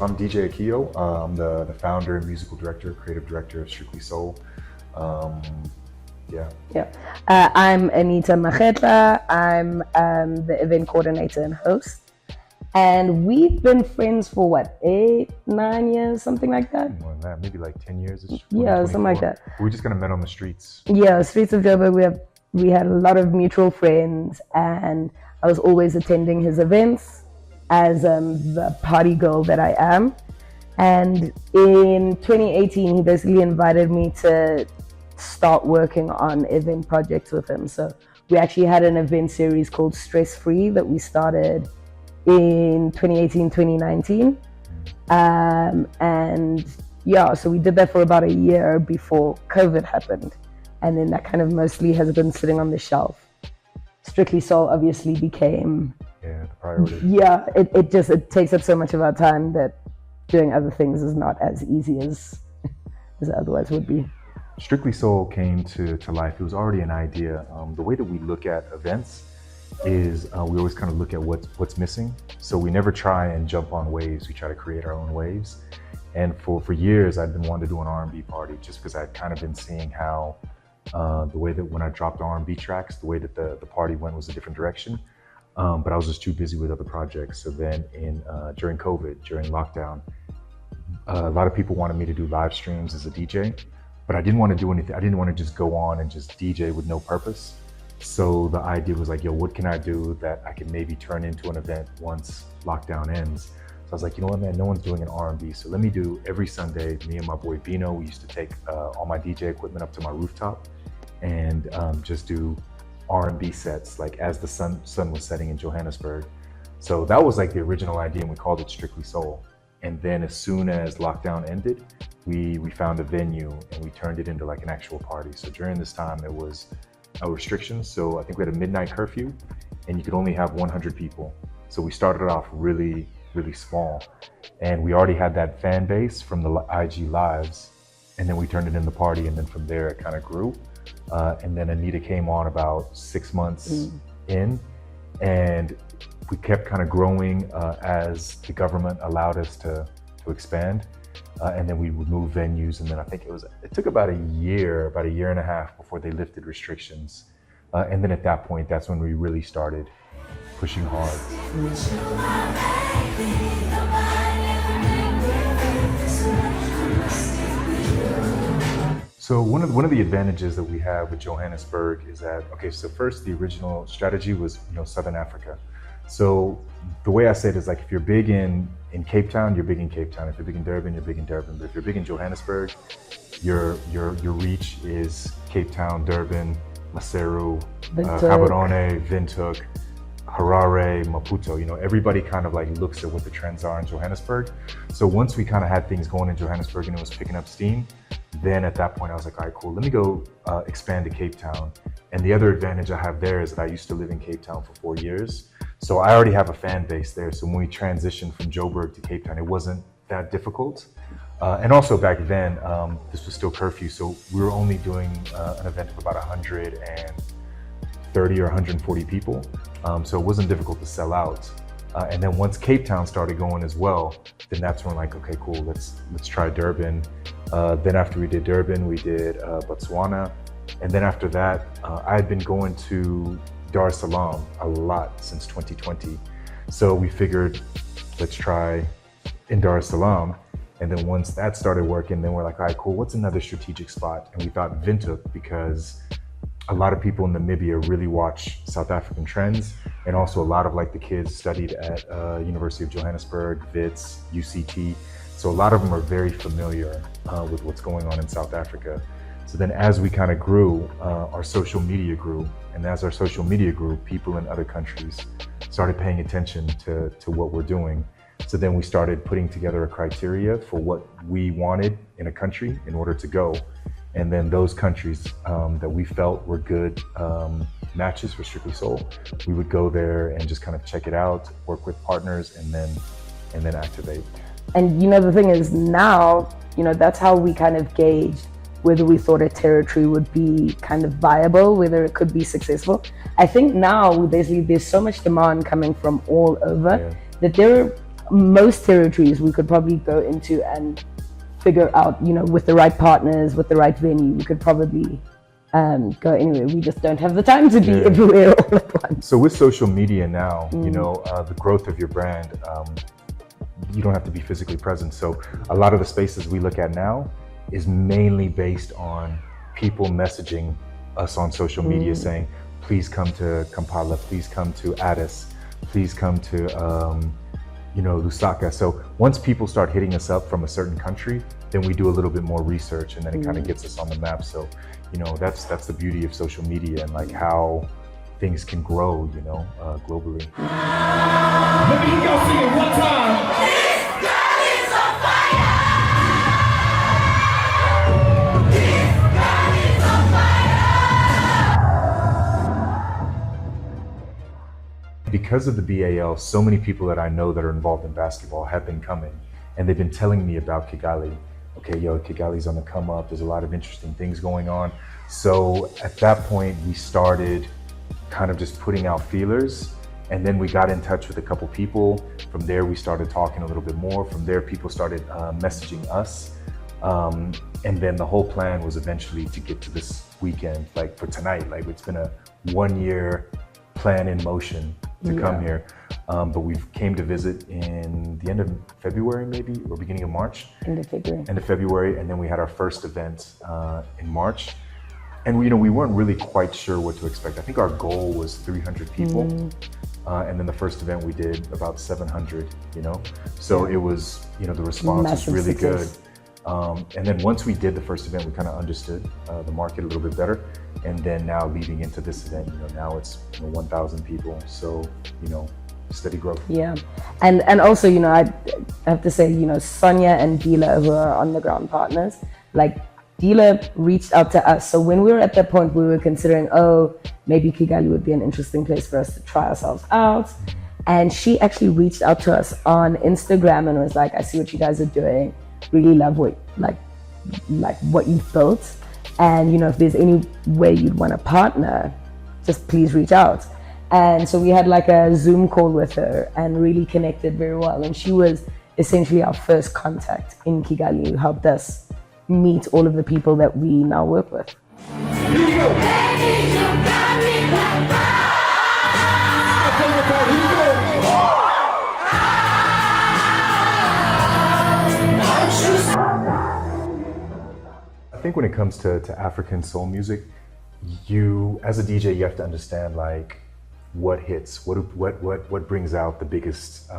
I'm DJ Akio. I'm the founder, musical director, creative director of Strictly Soul. Um, yeah. Yeah. I'm Anita Machetla. I'm the event coordinator and host. And we've been friends for what, 8, 9 years, something like that? More than that, maybe like 10 years. Yeah, something like that. We just kind of met on the streets. Yeah, streets of Joburg. We had a lot of mutual friends, and I was always attending his events as the party girl that I am. And in 2018, he basically invited me to start working on event projects with him. So we actually had an event series called Stress Free that we started in 2018, 2019. And yeah, so we did that for about a year before COVID happened. And then that kind of mostly has been sitting on the shelf. Strictly Soul obviously became the priority. Yeah, it takes up so much of our time that doing other things is not as easy as it otherwise would be. Strictly Soul came to life. It was already an idea. The way that we look at events is we always kind of look at what's missing. So we never try and jump on waves. We try to create our own waves. And for years, I'd been wanting to do an R&B party just because I'd kind of been seeing how the way that when I dropped R&B tracks, the way that the party went was a different direction. But I was just too busy with other projects. So then during COVID, during lockdown, a lot of people wanted me to do live streams as a DJ, but I didn't want to do anything. I didn't want to just go on and just DJ with no purpose. So the idea was like, yo, what can I do that I can maybe turn into an event once lockdown ends? So I was like, you know what, man, no one's doing an R&B. So let me do every Sunday, me and my boy Bino, we used to take all my DJ equipment up to my rooftop and just do R&B sets, like as the sun was setting in Johannesburg. So that was like the original idea, and we called it Strictly Soul. And then as soon as lockdown ended, we found a venue and we turned it into like an actual party. So during this time, there was no restrictions. So I think we had a midnight curfew and you could only have 100 people. So we started off really, really small. And we already had that fan base from the IG lives. And then we turned it into party. And then from there, it kind of grew. And then Anita came on about 6 months in. And we kept kind of growing as the government allowed us to expand. And then we would move venues, and then I think it took about a year and a half before they lifted restrictions. And then at that point, that's when we really started pushing hard. So one of the advantages that we have with Johannesburg is that, okay, so first the original strategy was, Southern Africa. So the way I say it is like, if you're big in Cape Town, you're big in Cape Town. If you're big in Durban, you're big in Durban. But if you're big in Johannesburg, your reach is Cape Town, Durban, Maseru, Gaborone, Windhoek, Harare, Maputo. Everybody kind of like looks at what the trends are in Johannesburg. So once we kind of had things going in Johannesburg and it was picking up steam, then at that point I was like, all right, cool, let me go expand to Cape Town. And the other advantage I have there is that I used to live in Cape Town for 4 years. So I already have a fan base there. So when we transitioned from Joburg to Cape Town, it wasn't that difficult. And also back then, this was still curfew. So we were only doing an event of about 130 or 140 people. So it wasn't difficult to sell out. And then once Cape Town started going as well, then that's when like, okay, cool, let's try Durban. Then after we did Durban, we did Botswana. And then after that, I had been going to Dar es Salaam a lot since 2020. So we figured, let's try in Dar es Salaam. And then once that started working, then we're like, all right, cool, what's another strategic spot? And we thought Windhoek, because a lot of people in Namibia really watch South African trends. And also a lot of like the kids studied at University of Johannesburg, WITS, UCT. So a lot of them are very familiar with what's going on in South Africa. So then as we kind of grew, our social media grew. And as our social media grew, people in other countries started paying attention to what we're doing. So then we started putting together a criteria for what we wanted in a country in order to go. And then those countries that we felt were good matches for Strictly Soul, we would go there and just kind of check it out, work with partners, and then activate. And the thing is now, that's how we kind of gauged whether we thought a territory would be kind of viable, whether it could be successful. I think now basically there's so much demand coming from all over that there most territories we could probably go into and figure out, with the right partners, with the right venue, we could probably go anywhere. We just don't have the time to be everywhere all at once. So with social media now, the growth of your brand, you don't have to be physically present. So a lot of the spaces we look at now is mainly based on people messaging us on social media saying, please come to Kampala, please come to Addis, please come to Lusaka. So once people start hitting us up from a certain country, then we do a little bit more research, and then it kind of gets us on the map. So, that's the beauty of social media and like how things can grow, globally. Let me go sing it one time. This girl is on fire. This girl is on fire. Because of the BAL, so many people that I know that are involved in basketball have been coming, and they've been telling me about Kigali. Okay, Kigali's on the come up. There's a lot of interesting things going on. So at that point, we started kind of just putting out feelers, and then we got in touch with a couple people. From there, we started talking a little bit more. From there, people started messaging us. And then the whole plan was eventually to get to this weekend, like for tonight. Like it's been a 1-year plan in motion to come here. But we came to visit in the end of February, maybe, or beginning of March. End of February. And then we had our first event in March. And we weren't really quite sure what to expect. I think our goal was 300 people. And then the first event we did about 700, So it was, the response was really good. And then once we did the first event, we kind of understood the market a little bit better. And then now leading into this event, now it's 1,000 people. So, steady growth. Yeah. And also, I have to say, Sonia and Dila, who are on the ground partners, like Dila reached out to us. So when we were at that point, we were considering, maybe Kigali would be an interesting place for us to try ourselves out. And she actually reached out to us on Instagram and was like, I see what you guys are doing. Really love what what you've built. And, if there's any way you'd want to partner, just please reach out. And so we had like a Zoom call with her and really connected very well. And she was essentially our first contact in Kigali, who helped us meet all of the people that we now work with. I think when it comes to African soul music, you, as a DJ, you have to understand like what hits, what brings out the biggest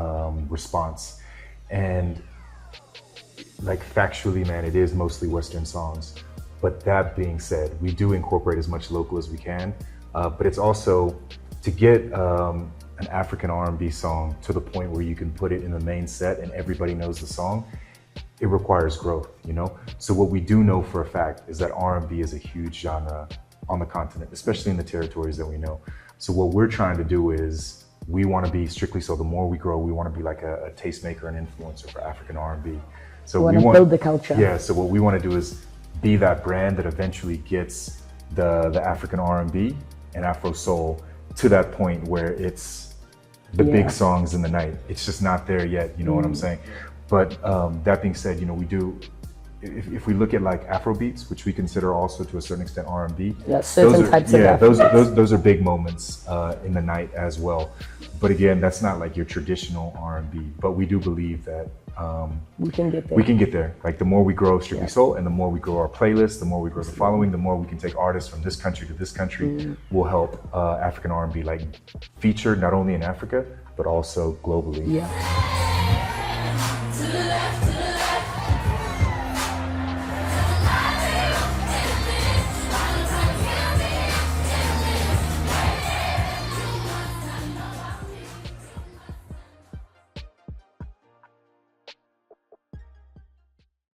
response. And like factually, man, it is mostly Western songs. But that being said, we do incorporate as much local as we can. But it's also to get an African R&B song to the point where you can put it in the main set and everybody knows the song. It requires growth, So what we do know for a fact is that R&B is a huge genre on the continent, especially in the territories that we know. So what we're trying to do is we want to be strictly so. The more we grow, we want to be like a tastemaker and influencer for African R&B. So we want to build the culture. Yeah. So what we want to do is be that brand that eventually gets the African R&B and Afro soul to that point where it's the big songs in the night. It's just not there yet. You know what I'm saying? But that being said, we do. If we look at like Afro beats, which we consider also to a certain extent R&B, certain types of Afro those are big moments in the night as well. But again, that's not like your traditional R&B. But we do believe that we can get there. We can get there. Like the more we grow strictly soul, and the more we grow our playlist, the more we grow the following, the more we can take artists from this country to this country. Will help African R&B like feature not only in Africa but also globally. Yeah.